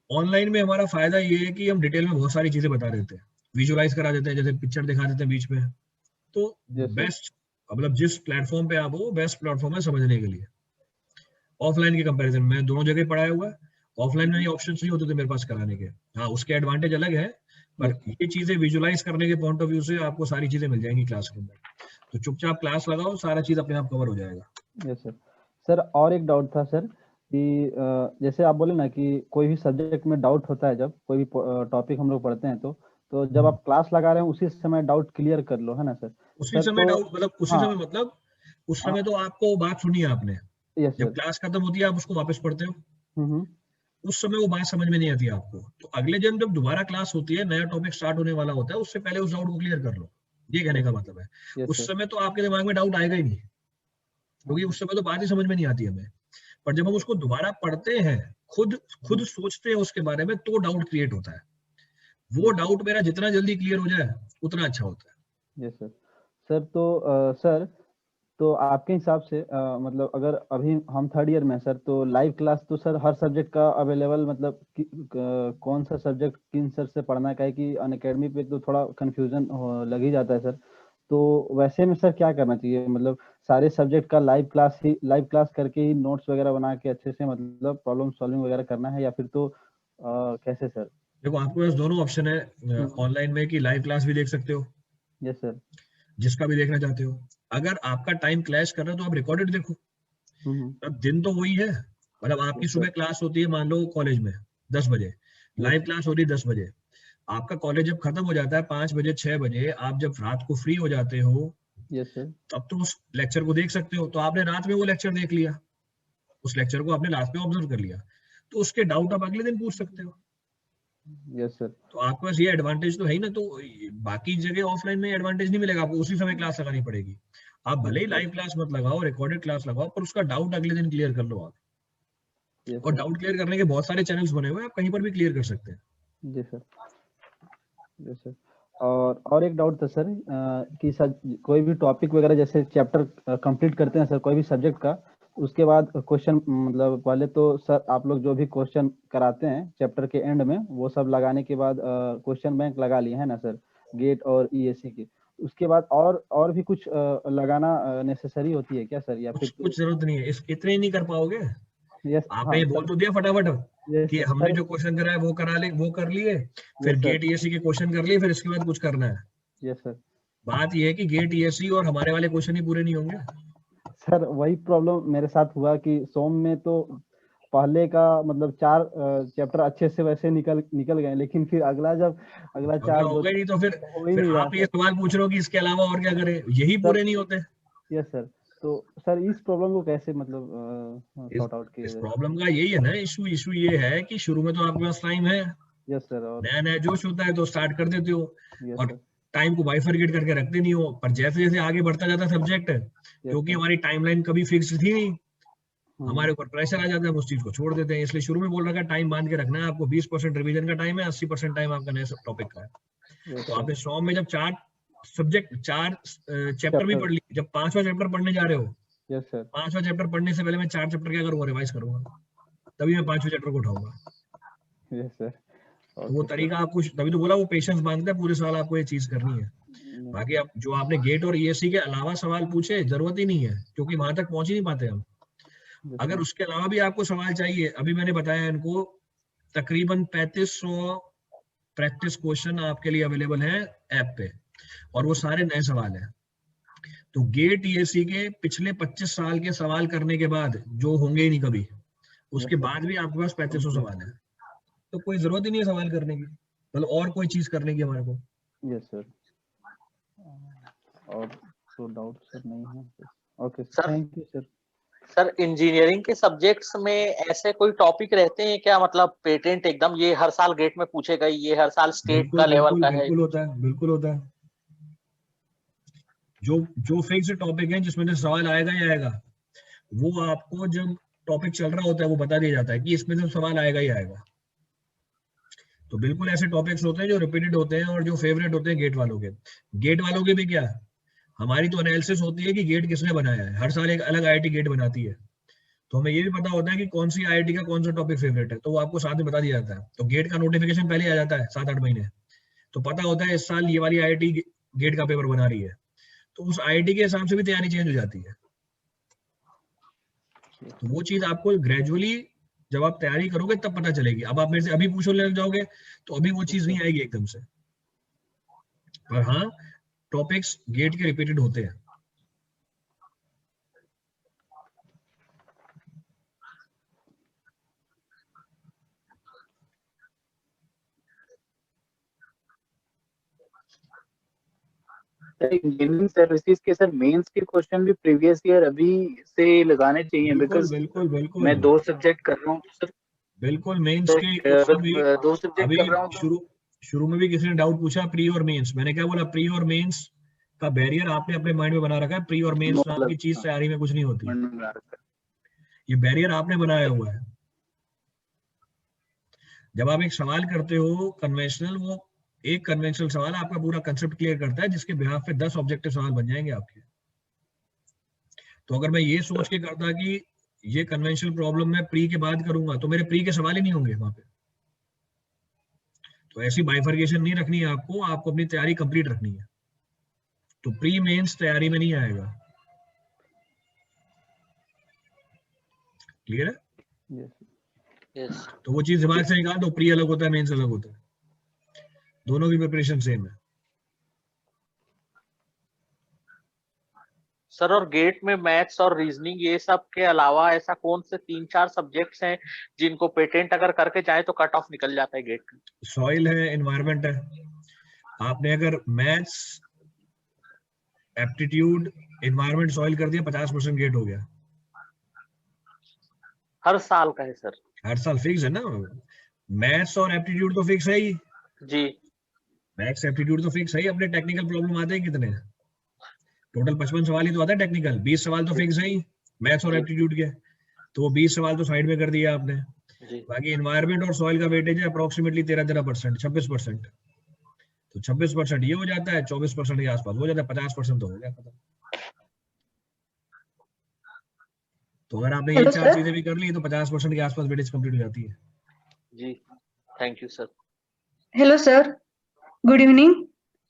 S6: ऑनलाइन में हमारा फायदा ये है कि हम डिटेल में बहुत सारी चीजें बता देते हैं, विजुअलाइज करा देते हैं, जैसे पिक्चर दिखा देते हैं बीच में। तो बेस्ट, मतलब जिस प्लेटफॉर्म पे आप हो, बेस्ट प्लेटफॉर्म है समझने के लिए। ऑफलाइन के कंपैरिजन में दोनों जगह पढ़ाया हुआ है, ऑफलाइन में ये ऑप्शंस नहीं होते थे मेरे पास कराने के। हाँ, उसके एडवांटेज अलग है, पर ये चीजें विजुअलाइज करने के पॉइंट ऑफ व्यू से आपको सारी चीजें मिल जाएंगी क्लास के अंदर। तो चुपचाप क्लास लगाओ, सारा चीज अपने आप कवर हो जाएगा।
S12: Yes sir. सर, और एक डाउट था सर कि जैसे आप बोले ना कि कोई भी सब्जेक्ट में डाउट होता है, जब कोई भी टॉपिक हम लोग पढ़ते हैं तो जब आप क्लास लगा रहे हैं उसी समय डाउट क्लियर कर लो, है ना सर?
S6: उसी समय डाउट, मतलब उसी समय मतलब उस समय तो आपको बात सुनी है आपने,
S12: यस
S6: जब
S12: सर।
S6: क्लास खत्म होती है आप उसको वापस पढ़ते हो, उस समय वो बात समझ में नहीं आती है आपको। तो अगले दिन जब दोबारा क्लास होती है, नया टॉपिक स्टार्ट होने वाला होता है, उससे पहले उस डाउट को क्लियर कर लो, ये कहने का मतलब है।
S12: यस
S6: उस
S12: सर।
S6: समय तो आपके दिमाग में डाउट आएगा ही नहीं, क्योंकि उस समय तो बात ही समझ में नहीं आती हमें। पर जब हम उसको दोबारा पढ़ते हैं, खुद खुद सोचते हैं उसके बारे में, तो डाउट क्रिएट होता है। वो डाउट मेरा जितना जल्दी क्लियर हो जाए उतना अच्छा होता है।
S12: Yes sir. सर तो सर तो आपके हिसाब से मतलब अगर अभी हम थर्ड ईयर में हैं सर, तो लाइव क्लास तो सर हर सब्जेक्ट का अवेलेबल, मतलब कौन सा सब्जेक्ट किन सर से पढ़ना का है कि अनअकैडमी पे तो थोड़ा कंफ्यूजन लग ही जाता है सर। तो वैसे में सर क्या करना चाहिए, मतलब सारे सब्जेक्ट का लाइव क्लास करके ही नोट्स वगैरह बना के अच्छे से मतलब प्रॉब्लम सॉल्विंग वगैरह करना है, या फिर तो कैसे सर?
S6: देखो आपके पास दोनों ऑप्शन है ऑनलाइन में, कि लाइव क्लास भी देख सकते हो,
S12: यस सर।
S6: जिसका भी देखना चाहते हो। अगर आपका टाइम क्लैश कर रहा है तो आप रिकॉर्डेड देखो। अब दिन तो वही है, मतलब आपकी सुबह क्लास होती है मान लो कॉलेज में 10 बजे, लाइव क्लास हो रही है 10 बजे। आपका कॉलेज जब खत्म हो जाता है 5 बजे 6 बजे, आप जब रात को फ्री हो जाते हो,
S12: यस सर।
S6: तब तो उस लेक्चर को देख सकते हो। तो आपने रात में वो लेक्चर देख लिया, उस लेक्चर को आपने लास्ट में ऑब्जर्व कर लिया, तो उसके डाउट आप अगले दिन पूछ सकते हो।
S12: Yes sir.
S6: तो आपके पास ये एडवांटेज तो है ही ना। तो बाकी जगह ऑफलाइन में एडवांटेज नहीं मिलेगा आपको, उसी समय क्लास लगानी पड़ेगी। आप भले ही लाइव क्लास मत लगाओ, रिकॉर्डेड क्लास लगाओ, पर उसका डाउट अगले दिन क्लियर कर लो आप।
S12: यस
S6: और
S12: सर।
S6: डाउट क्लियर करने के बहुत सारे चैनल्स बने हुए हैं, आप कहीं पर भी क्लियर कर सकते हैं।
S12: जी सर। जी सर। और एक डाउट था सर, कि सर कोई भी टॉपिक वगैरह जैसे चैप्टर कंप्लीट करते हैं सर कोई भी सब्जेक्ट का, उसके बाद क्वेश्चन, मतलब पहले तो सर आप लोग जो भी क्वेश्चन कराते हैं चैप्टर के एंड में, वो सब लगाने के बाद क्वेश्चन बैंक लगा लिए है ना सर, गेट और ईएससी की। उसके बाद और भी कुछ लगाना नेसेसरी होती है क्या सर, या फिर
S6: कुछ जरूरत नहीं है, इतने ही नहीं कर पाओगे।
S12: यस?
S6: आपने
S12: हाँ
S6: ये बोल
S12: सर।
S6: तो दिया फटाफट
S12: यस
S6: कि हमने
S12: सर।
S6: जो क्वेश्चन करा है वो कर लिए, फिर
S12: यस सर।
S6: गेट ईएससी के क्वेश्चन कर लिए, फिर इसके बाद कुछ करना है।
S12: Yes sir.
S6: बात ये है कि गेट ईएससी और हमारे वाले क्वेश्चन ही पूरे नहीं होंगे।
S12: सर वही प्रॉब्लम मेरे साथ हुआ कि सोम में तो पहले का मतलब 4 चैप्टर अच्छे से वैसे निकल गए, लेकिन फिर अगला
S6: अगला
S12: 4
S6: होगा ही नहीं, तो
S12: हो ही
S6: फिर
S12: नहीं रहा
S6: आप ये
S12: सर।
S6: सवाल पूछ रहे हो कि इसके अलावा और क्या करें, यही
S12: सर
S6: पूरे नहीं होते।
S12: Yes sir. तो सर इस प्रॉब्लम को कैसे मतलब
S6: इस
S12: सॉर्ट आउट किया
S6: इस
S12: जाए?
S6: प्रॉब्लम का यही है ना, इशू ये है कि शुरू में तो आपके पास टाइम है,
S12: यस सर। और
S6: नया नया जोश होता है तो स्टार्ट कर देते हो,
S12: यस
S6: और
S12: सर।
S6: टाइम को बाइफरकेट करके रखते नहीं हो। पर जैसे जैसे आगे बढ़ता जाता सब्जेक्ट,
S12: यस
S6: क्योंकि
S12: सर।
S6: हमारी टाइमलाइन कभी फिक्स थी नहीं,
S12: हम्म।
S6: हमारे ऊपर प्रेशर आ जाता है, हम उस चीज को छोड़ देते हैं। इसलिए शुरू में बोल रखा है टाइम बांध के रखना है आपको, 20% रिवीजन का टाइम है, 80% टाइम आपका नए टॉपिक का है।
S12: यस
S6: तो
S12: सर।
S6: आपने 100 में जब 4 चैप्टर भी
S12: चैप्टर।
S6: पढ़ लिए, जब 5वां चैप्टर पढ़ने जा रहे हो,
S12: यस सर।
S6: 5वां चैप्टर पढ़ने से पहले मैं 4 चैप्टर क्या करूंगा, रिवाइज करूंगा, तभी मैं 5वें चैप्टर को उठाऊंगा।
S12: Yes sir.
S6: तो वो
S12: ओके सर।
S6: तरीका आपको, तभी तो बोला वो पेशेंस मांगता है, पूरे साल आपको ये चीज करनी है। बाकी आप जो आपने गेट और ईएससी के अलावा सवाल पूछे, जरूरत ही नहीं है, क्योंकि वहां तक पहुंच ही नहीं पाते हम।
S12: यस
S6: अगर
S12: सर।
S6: उसके अलावा भी आपको सवाल चाहिए, अभी मैंने बताया इनको तकरीबन 3500 प्रैक्टिस क्वेश्चन आपके लिए अवेलेबल है ऐप पे, और वो सारे नए सवाल हैं। तो गेट ईएससी के पिछले 25 साल के सवाल करने के बाद, जो होंगे ही नहीं कभी, उसके
S12: यस सर।
S6: बाद भी आपके पास 3500 सवाल है। तो कोई जरूरत ही नहीं है सवाल करने की, मतलब और कोई चीज करने की हमारे को।
S12: Yes sir. और तो डाउट सर नहीं है। Okay
S7: sir
S12: thank you sir.
S7: Sir engineering के सब्जेक्ट्स में ऐसे कोई टॉपिक रहते हैं क्या, मतलब पेटेंट एकदम ये हर साल गेट में पूछेगा, ये हर साल स्टेट का
S6: बिल्कुल
S7: लेवल
S6: बिल्कुल
S7: का है?
S6: बिल्कुल होता है, बिल्कुल होता है। जो जो फिक्स टॉपिक है जिसमें से सवाल आएगा ही आएगा, वो आपको जब टॉपिक चल रहा होता है वो बता दिया जाता है कि इसमें से सवाल आएगा ही आएगा। तो बिल्कुल ऐसे टॉपिक्स होते हैं जो रिपीटेड होते हैं और जो फेवरेट होते हैं गेट वालों के। गेट वालों के भी क्या, हमारी तो एनालिसिस होती है कि गेट किसने बनाया है, हर साल एक अलग आईआईटी गेट बनाती है। तो हमें ये भी पता होता है कि कौन सी आईआईटी का कौन सा टॉपिक फेवरेट है, तो वो आपको साथ में बता दिया जाता है। तो गेट का नोटिफिकेशन पहले आ जाता है 7-8 महीने, तो पता होता है इस साल ये वाली आईआईटी गेट का पेपर बना रही है, तो उस आईआईटी के हिसाब से भी तैयारी चेंज हो जाती है। तो वो चीज आपको ग्रेजुअली जब आप तैयारी करोगे तब पता चलेगी। अब आप मेरे से अभी पूछो लग जाओगे तो अभी वो चीज नहीं आएगी एकदम से। पर हाँ, टॉपिक्स गेट के रिपीटेड होते हैं।
S10: इंजीनियरिंग सर्विसेज के सर मेंस के क्वेश्चन भी प्रीवियस ईयर अभी से लगाने चाहिए, बिकॉज मैं 2 सब्जेक्ट कर रहा हूँ सर।
S6: बिल्कुल मेंस
S10: तो
S6: के क्वेश्चन भी
S10: 2 सब्जेक्ट
S6: अभी
S10: कर रहा हूँ
S6: शुरू में भी किसी ने डाउट पूछा प्री और मेंस, मैंने क्या बोला, प्री और मेंस का बैरियर आपने अपने माइंड में बना रखा है। प्री और मेंस नाम की चीज तैयारी में कुछ नहीं होती, ये बैरियर आपने बनाया हुआ है। जब आप एक सवाल करते हो कन्वेंशनल, वो एक कन्वेंशनल सवाल आपका पूरा कंसेप्ट क्लियर करता है, जिसके बिहाफ पे 10 ऑब्जेक्टिव सवाल बन जाएंगे आपके। तो अगर मैं ये सोच के करता कि ये कन्वेंशनल प्रॉब्लम मैं प्री के बाद करूंगा, तो मेरे प्री के सवाल ही नहीं होंगे वहां पे। तो ऐसी बाइफर्केशन नहीं रखनी है आपको अपनी तैयारी कंप्लीट रखनी है। तो प्री मेंस तैयारी में नहीं आएगा। क्लियर है?
S7: यस।
S6: तो वो चीज दिमाग से निकाल दो, प्री अलग होता है, मेंस अलग होता है, दोनों की प्रिपरेशन सेम है।
S7: सर और गेट में मैथ्स और रीजनिंग ये सब के अलावा ऐसा कौन से 3-4 सब्जेक्ट्स हैं जिनको पेटेंट अगर करके जाए तो कट ऑफ निकल जाता है गेट में?
S6: सॉइल है, एनवायरनमेंट है। आपने अगर मैथ्स, एप्टीट्यूड, एनवायरनमेंट, सॉइल कर दिया, 50% गेट हो गया।
S7: हर साल का है सर?
S6: हर साल फिक्स है ना। मैथ्स और एप्टीट्यूड तो फिक्स है ही
S7: जी।
S6: मैथ्स एप्टीट्यूड तो फिक्स है ही। अपने टेक्निकल प्रॉब्लम आते हैं कितने? टोटल 55 सवाल ही तो आता है टेक्निकल। 20 सवाल तो फिक्स है ही मैथ्स और एप्टीट्यूड के, तो वो 20 सवाल तो साइड में कर दिया आपने। बाकी एनवायरनमेंट और सॉइल का वेटेज है अप्रोक्सीमेटली 13%, 26%। तो 26% ये हो जाता है, 24% के आसपास हो जाता है, 50% तो हो गया खत्म। तो अगर आपने ये 4 चीजें भी कर ली तो 50% के आसपास वेटेज कंप्लीट हो जाती है।
S7: जी, thank you sir.
S13: Hello, sir. Good evening.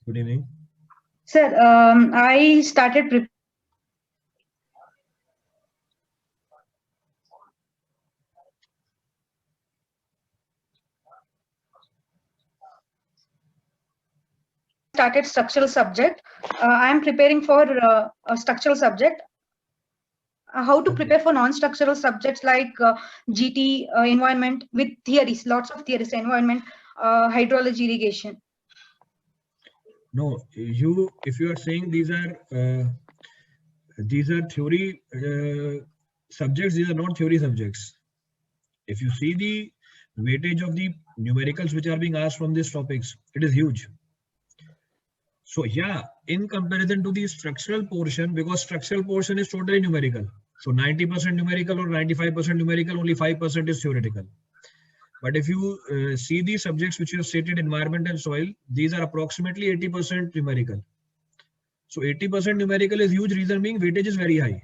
S6: Good evening.
S13: Sir, I started structural subject. I am preparing for a structural subject. How to prepare for non-structural subjects like GT, environment with theories, lots of theories, environment, hydrology, irrigation.
S6: No, if you are saying these are theory subjects, these are not theory subjects. If you see the weightage of the numericals which are being asked from these topics, it is huge. So yeah, in comparison to the structural portion, because structural portion is totally numerical. So 90% numerical or 95% numerical, only 5% is theoretical. But if you see the subjects which you have stated, environment and soil, these are approximately 80% numerical. So 80% numerical is huge, reason being weightage is very high.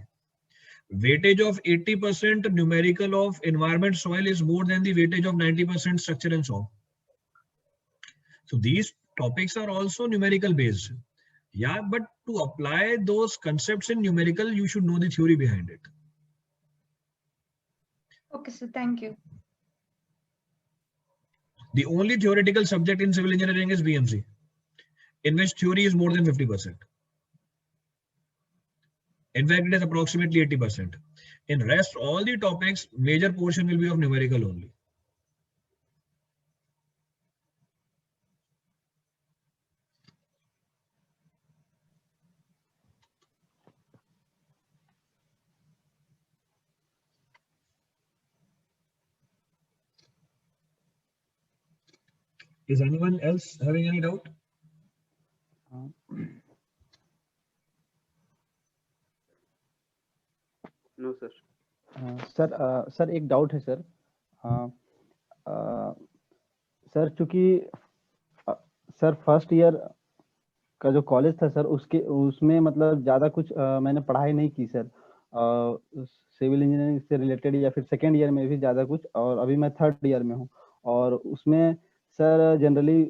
S6: Weightage of 80% numerical of environment soil is more than the weightage of 90% structure and so on. So these topics are also numerical based. Yeah, but to apply those concepts in numerical, you should know the theory behind it.
S13: Okay, sir. Thank you.
S6: The only theoretical subject in civil engineering is BMC, in which theory is more than 50%. In fact, it is approximately 80%. In rest, all the topics, major portion will be of numerical only. Is anyone else having any doubt?
S8: No sir.
S12: Sir एक डाउट है सर। सर चूंकि सर फर्स्ट ईयर का जो कॉलेज था सर, उसमें मतलब ज़्यादा कुछ मैंने पढ़ाई नहीं की सर, सिविल इंजीनियरिंग से रिलेटेड, या फिर सेकेंड ईयर में भी ज़्यादा कुछ, और अभी मैं थर्ड ईयर में हूँ, और उसमें सर जनरली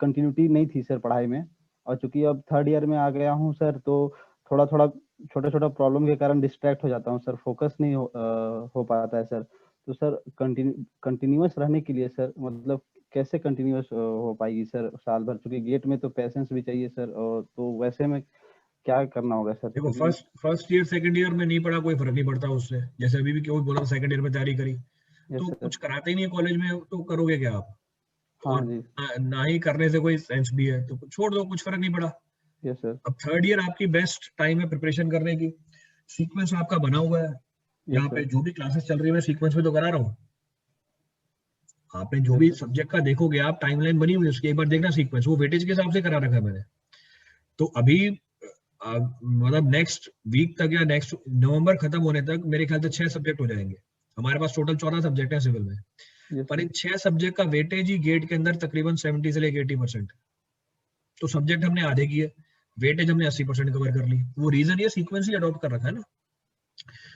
S12: कंटिन्यूटी नहीं थी सर पढ़ाई में। और चूंकि अब थर्ड ईयर में आ गया हूँ सर, तो थोड़ा छोटा प्रॉब्लम के कारण डिस्ट्रैक्ट हो जाता हूँ सर, फोकस नहीं हो पाता है सर। तो सर कंटिन्यूअस रहने के लिए सर, मतलब कैसे कंटिन्यूअस हो पाएगी सर साल भर, चूंकि गेट में तो पेशेंस भी चाहिए सर, और तो वैसे में क्या करना होगा सर?
S6: देखो, फर्स्ट ईयर सेकंड ईयर में नहीं पढ़ा, कोई फर्क नहीं पड़ता उससे। जैसे अभी भी कोई बोला सेकंड ईयर में तैयारी करी, तो कुछ कराते ही नहीं कॉलेज में, तो करोगे क्या आप? और ना ही करने से कोई सेंस भी है, तो छोड़ दो, कुछ फर्क नहीं पड़ा।
S12: Yes sir.
S6: अब थर्ड ईयर आपकी बेस्ट टाइम है प्रिपरेशन करने की। सीक्वेंस आपका बना हुआ है, यहाँ पे जो भी क्लासेस चल रही है मैं सीक्वेंस में तो करा रहा हूँ। आपने जो भी सब्जेक्ट का देखोगे आप, टाइमलाइन बनी हुई है उसकी, एक बार देखना सीक्वेंस, वो वेटेज के हिसाब से करा रखा है मैंने। तो अभी मतलब नेक्स्ट वीक तक या नेक्स्ट नवंबर खत्म होने तक मेरे ख्याल से 6 सब्जेक्ट हो जाएंगे। हमारे पास टोटल 14 सब्जेक्ट है सिविल में, पर इन 6 सब्जेक्ट का वेटेज ही गेट के अंदर तकरीबन 70 से लेकर 80%। तो सब्जेक्ट हमने आधे किए, वेटेज हमने 80% कवर कर ली। वो रीजन ये सीक्वेंस ही अडॉप्ट कर रखा है ना।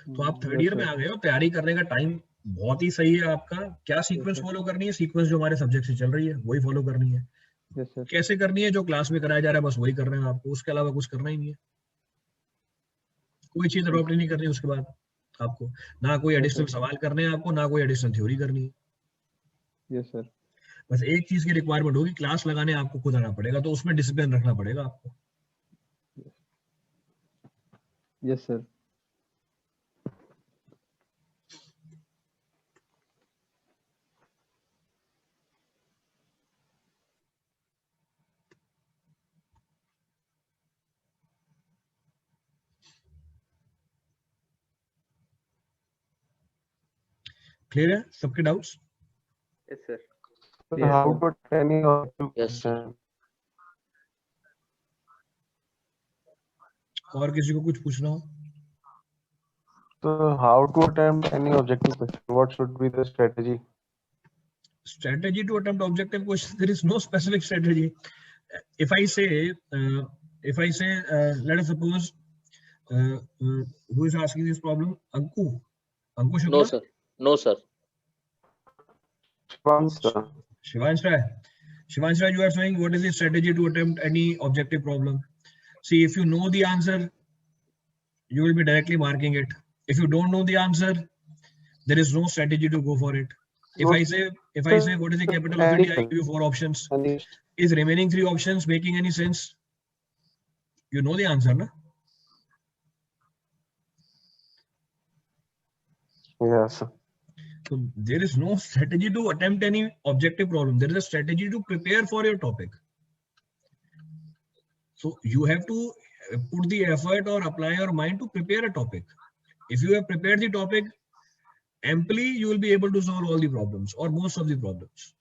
S6: तो आप थर्ड ईयर में आ गए हो, तैयारी करने का टाइम बहुत ही सही है आपका। क्या सीक्वेंस फॉलो करनी है? सीक्वेंस जो हमारे सब्जेक्ट से चल रही है वही फॉलो करनी है। कैसे करनी है? जो क्लास में कराया जा रहा है बस वही कर रहे हैं आपको, उसके अलावा कुछ करना ही नहीं है। कोई चीज अडॉप्ट नहीं करनी उसके बाद आपको, ना कोई एडिशनल सवाल करने हैं आपको, ना कोई एडिशनल थ्योरी करनी है।
S12: Yes sir.
S6: बस एक चीज की रिक्वायरमेंट होगी, क्लास लगाने आपको खुद आना पड़ेगा, तो उसमें डिसिप्लिन रखना पड़ेगा आपको।
S12: Yes sir.
S6: क्लियर है सबके doubts?
S8: Yes sir.
S14: How to attempt any objective?
S6: और किसी को कुछ पूछना हो?
S14: So how to attempt any objective question? What should be the strategy?
S6: Strategy to attempt objective question, there is no specific strategy. If I say let us suppose who is asking this problem? Anku Shukla?
S7: No sir. No sir.
S6: Shivansh Rai, you are saying what is the strategy to attempt any objective problem? See, if you know the answer, you will be directly marking it. If you don't know the answer, there is no strategy to go for it. If I say what is the capital of India, I give you 4 options. Is remaining 3 options making any sense? You know the answer, na?
S14: Yes.
S6: So there is no strategy to attempt any objective problem. There is a strategy to prepare for your topic. So you have to put the effort or apply your mind to prepare a topic. If you have prepared the topic amply, you will be able to solve all the problems or most of the problems.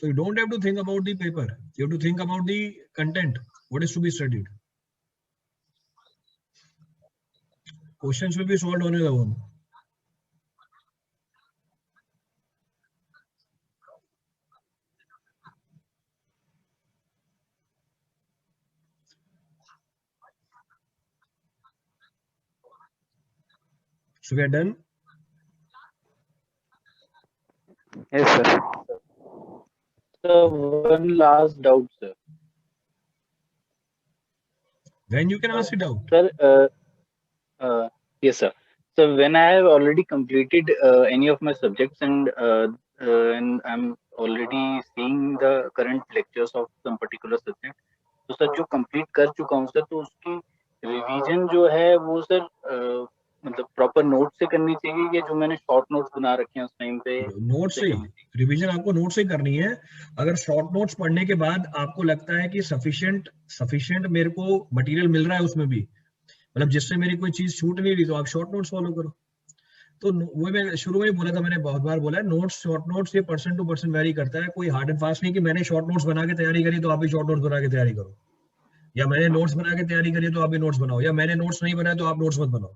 S6: So you don't have to think about the paper. You have to think about the content, what is to be studied. Questions will be solved on your own. So we are done.
S8: Yes, sir.
S10: So one last doubt, sir.
S6: When you can ask it out.
S10: Sir, yes, sir. So when I have already completed any of my subjects and I'm already seeing the current lectures of some particular subject, तो सर जो complete कर चुका हूँ सर, तो उसकी revision जो है वो सर मतलब प्रॉपर नोट से करनी चाहिए या जो मैंने शॉर्ट नोट्स बना रखे हैं उस टाइम पे?
S6: नोट से रिवीजन आपको नोट से करनी है। अगर शॉर्ट नोट्स पढ़ने के बाद आपको लगता है कि सफिशिएंट मेरे को मटेरियल मिल रहा है उसमें भी, मतलब जिससे मेरी कोई चीज छूट नहीं रही, तो आप शॉर्ट नोट्स फॉलो करो। तो वो मैं शुरू में ही बोला था, मैंने बहुत बार बोला है, नोट्स शॉर्ट नोट्स ये पर्सन टू पर्सन वेरी करता है। कोई हार्ड एंड फास्ट नहीं कि मैंने शॉर्ट नोट्स बना के तैयारी करी तो आप भी शॉर्ट नोट्स बना के तैयारी करो, या मैंने नोट्स बना के तैयारी करी तो आप भी नोट्स बनाओ, या मैंने नोट्स नहीं बनाए तो आप नोट्स मत बनाओ।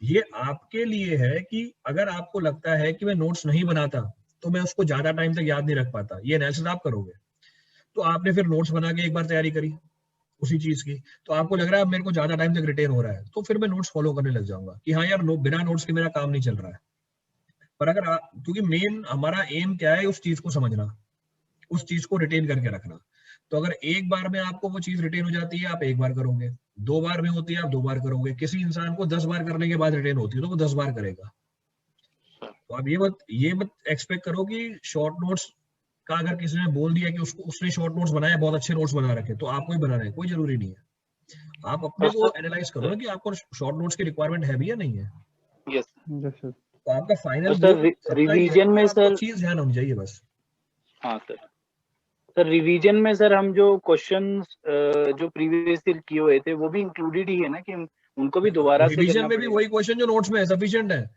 S6: ये आपके लिए है कि अगर आपको लगता है कि मैं नोट्स नहीं बनाता तो मैं उसको ज्यादा टाइम तक याद नहीं रख पाता, ये एनालिसिस आप करोगे, तो आपने फिर नोट्स बना के एक बार तैयारी करी उसी चीज की, तो आपको लग रहा है मेरे को ज्यादा टाइम तक रिटेन हो रहा है, तो फिर मैं नोट्स फॉलो करने लग जाऊंगा कि हाँ यार बिना नोट्स के मेरा काम नहीं चल रहा है। पर अगर क्योंकि मेन हमारा एम क्या है, उस चीज को समझना, उस चीज को रिटेन करके रखना। तो अगर एक बार में आपको वो चीज रिटेन हो जाती है, आप एक बार करोगे, 2 बार में होती है आप 2 बार करोगे, किसी इंसान को 10 बार करने के बाद रिटेन होती है तो वो 10 बार करेगा। तो आप ये मत एक्सपेक्ट करो कि शॉर्ट नोट्स का अगर किसी ने बोल दिया कि उसने शॉर्ट नोट्स बनाया, बहुत अच्छे नोट्स बना रखे, तो आपको ही बनाना है, कोई जरूरी नहीं है। आप अपने को एनालाइज करो ना कि आपको शॉर्ट नोट्स की रिक्वायरमेंट है भी या नहीं है।
S10: Yes
S12: sir.
S6: तो आपका फाइनल
S10: रिवीजन में सर
S6: चीज ध्यान होनी चाहिए बस।
S10: हाँ सर। सर रिवीजन में सर हम जो क्वेश्चंस जो प्रीवियस ईयर किए हुए थे वो भी इंक्लूडेड ही है ना, कि उनको भी दोबारा से
S6: रिवीजन
S10: करना
S6: में भी
S10: पड़ेगा?
S6: वही क्वेश्चन जो नोट्स में है सफिशिएंट है।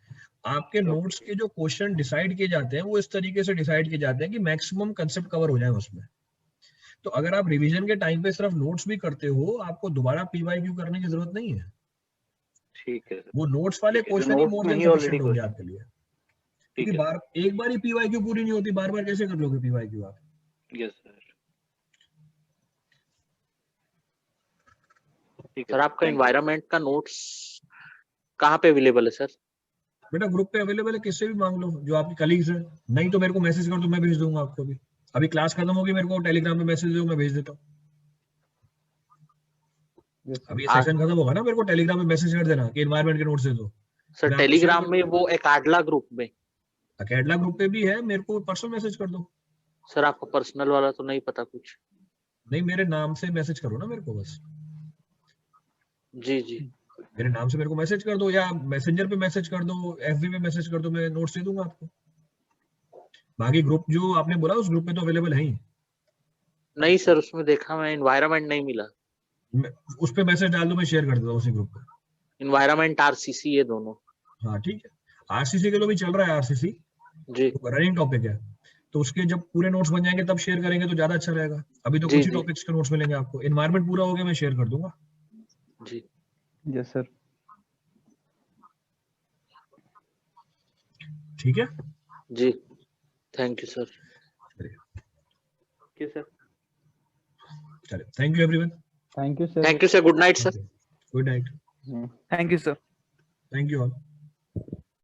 S6: आपके नोट्स के जो क्वेश्चन डिसाइड किए जाते हैं वो इस तरीके से डिसाइड किए जाते हैं कि मैक्सिमम कंसेप्ट कवर हो जाए उसमें। तो अगर आप रिवीजन के टाइम पे सिर्फ नोट्स भी करते हो, आपको दोबारा पीवाईक्यू करने की जरूरत नहीं है।
S10: ठीक है सर।
S6: वो नोट्स वाले
S10: ठीक है,
S6: क्वेश्चन ही
S10: नोट्स
S6: मोर
S10: में
S6: देन
S10: ही ऑलरेडी
S6: सफिशिएंट होंगे
S10: क्वेश्चन।
S6: आपके लिए।
S10: ठीक
S6: क्योंकि
S10: है
S6: एक बार ही पीवाईक्यू पूरी नहीं होती, बार बार कैसे कर लोगे पीवाईक्यू आप?
S10: Yes sir. ठीक है
S7: सर आपका
S10: thank you।
S7: एनवायरनमेंट का नोट्स कहाँ पे अवेलेबल है सर?
S6: बेटा ग्रुप पे अवेलेबल है, किससे भी मांग लो जो आपके कलीग्स हैं। नहीं तो मेरे को मैसेज कर दो, मैं भेज दूंगा आपको भी। अभी क्लास खत्म होगी, मेरे को टेलीग्राम पे मैसेज दो, मैं भेज देता हूँ। अभी ये सेशन खत्म होगा ना, मेरे को टेलीग्राम पे मैसेज कर देना कि एनवायरनमेंट के नोट्स दे दो।
S7: सर
S6: मैं आपको शेयर
S7: टेलीग्राम
S6: कर
S7: में
S6: दूंगा।
S7: वो एकाडला ग्रुप में?
S6: अकेडला ग्रुप पे भी है, मेरे को पर्सनल मैसेज कर दो।
S7: सर आपका पर्सनल वाला तो नहीं पता कुछ।
S6: नहीं, मेरे नाम से मैसेज करो ना मेरे को बस।
S7: जी जी।
S6: मेरे नाम से मेरे को मैसेज कर दो, या मैसेंजर पे मैसेज कर दो, एफबी पे मैसेज कर दो, मैं नोट्स दे दूंगा आपको। बाकी ग्रुप जो आपने बोला उस ग्रुप में तो अवेलेबल है ही।
S7: नहीं सर, उसमें देखा मैं एनवायरनमेंट नहीं मिला।
S6: उस पे मैसेज डाल दो, मैं शेयर कर देता हूँ उसी ग्रुप पे।
S7: एनवायरनमेंट आरसीसी ये दोनों।
S6: हाँ ठीक है, आरसीसी के तो भी चल रहा है, आरसीसी
S7: जी
S6: रनिंग टॉपिक है। तो उसके जब पूरे नोट्स बन जाएंगे तब शेयर करेंगे तो ज्यादा अच्छा रहेगा। अभी तो
S7: जी,
S6: कुछ ही
S7: जी।
S6: टॉपिक्स के नोट्स मिलेंगे आपको। एनवायरनमेंट पूरा हो गया, मैं शेयर कर दूंगा।
S7: जी
S12: यस सर।
S6: ठीक है
S7: जी, thank you sir.
S12: Okay sir.
S6: चलिए, thank you everyone.
S12: Thank you sir.
S7: Thank you sir, good night sir.
S6: Good night.
S9: Thank you sir.
S6: Thank you all.